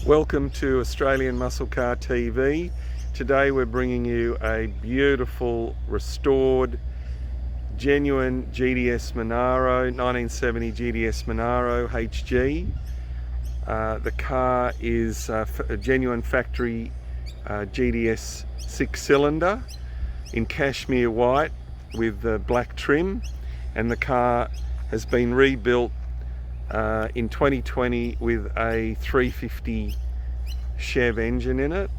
Welcome to Australian Muscle Car TV. Today we're bringing you a beautiful, restored, genuine GTS Monaro, 1970 GTS Monaro HG. The car is a genuine factory GTS 6-cylinder in cashmere white with black trim, and the car has been rebuilt in 2020 with a 350 Chev engine in it,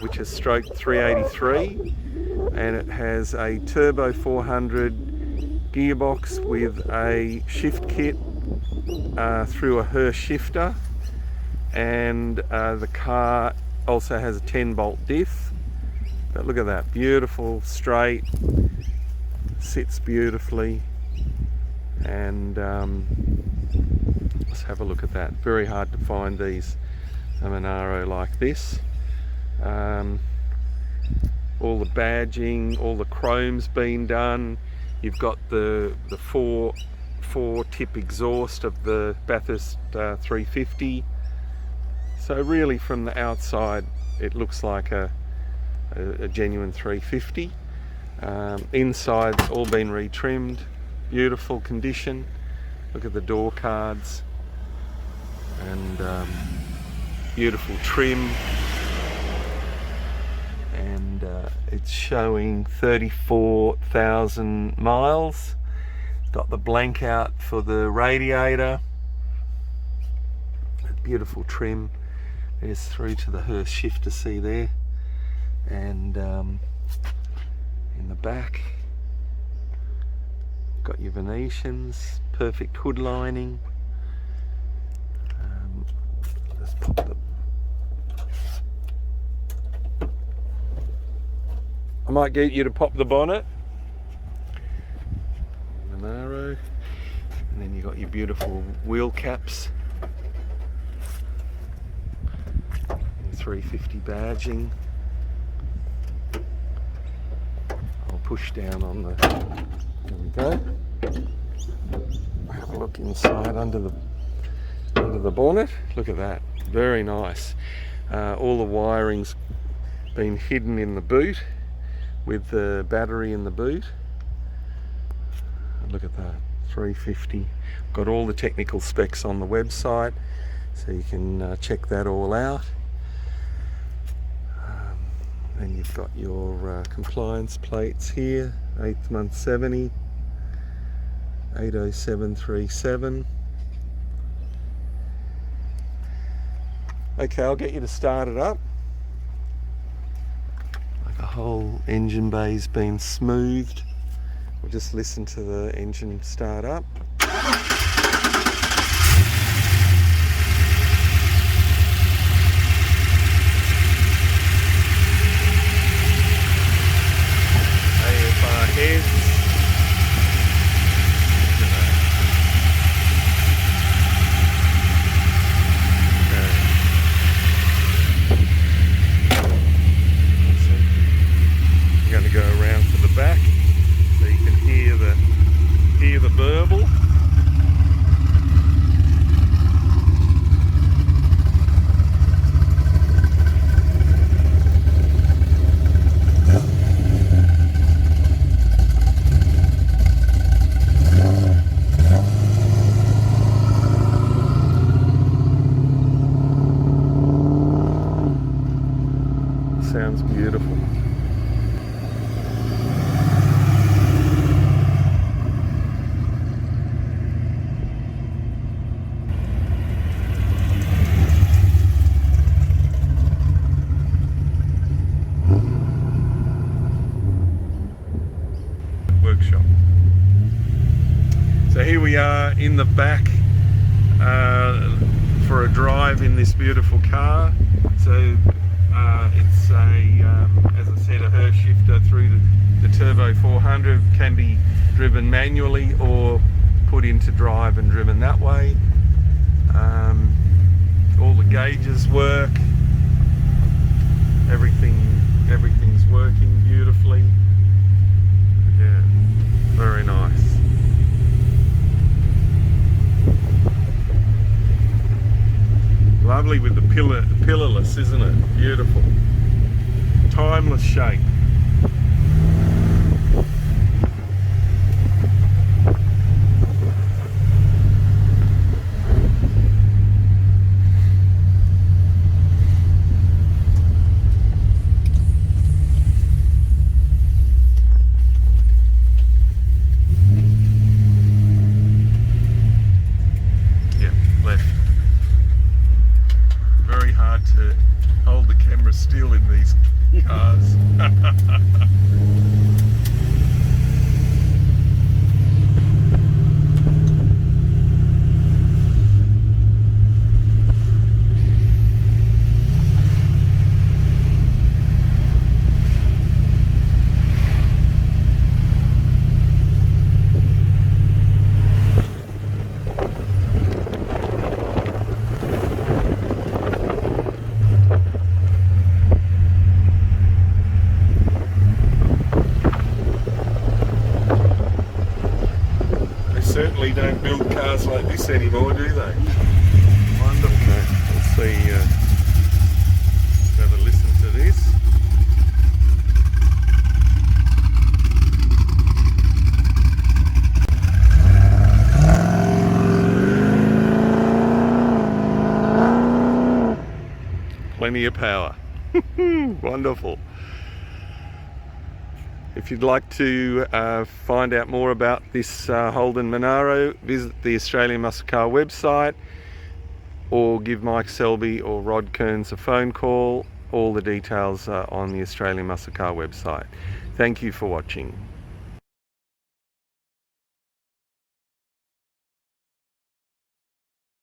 which is stroke 383, and it has a turbo 400 gearbox with a shift kit through a Hurst shifter, and the car also has a 10-bolt diff. But look at that, beautiful, straight, sits beautifully. And let's have a look at that. Very hard to find these Monaro like this. All the badging, all the chrome's been done. You've got the four tip exhaust of the Bathurst 350. So really from the outside it looks like a genuine 350. Inside's all been retrimmed. Beautiful condition. Look at the door cards, and beautiful trim, and it's showing 34,000 miles. Got the blank out for the radiator. Beautiful trim. There's through to the Hurst shifter, see there, and in the back got your Venetians, perfect hood lining. Let's pop I might get you to pop the bonnet. Monaro. And then you got your beautiful wheel caps. 350 badging. I'll push down on the. There we go. Have a look inside under the bonnet. Look at that, very nice. All the wiring's been hidden in the boot with the battery in the boot. Look at that, 350. Got all the technical specs on the website, so you can check that all out. And you've got your compliance plates here, 8th month 70, 80737. Okay, I'll get you to start it up. Like the whole engine bay's been smoothed. We'll just listen to the engine start up. I'm going to go around to the back so you can hear the burble. Sounds beautiful. Workshop. So here we are in the back for a drive in this beautiful car. So it's as I said, a Hurst shifter through the turbo 400. Can be driven manually or put into drive and driven that way. All the gauges work. Everything's working beautifully. Yeah, very nice. lovely with the pillarless, isn't it? Beautiful. Timeless shape. Very hard to hold the camera still in these cars. Certainly don't build cars like this anymore, do they? Wonderful. Let's see, have a listen to this. Plenty of power. Wonderful. If you'd like to find out more about this Holden Monaro, visit the Australian Muscle Car website or give Mike Selby or Rod Kearns a phone call. All the details are on the Australian Muscle Car website. Thank you for watching.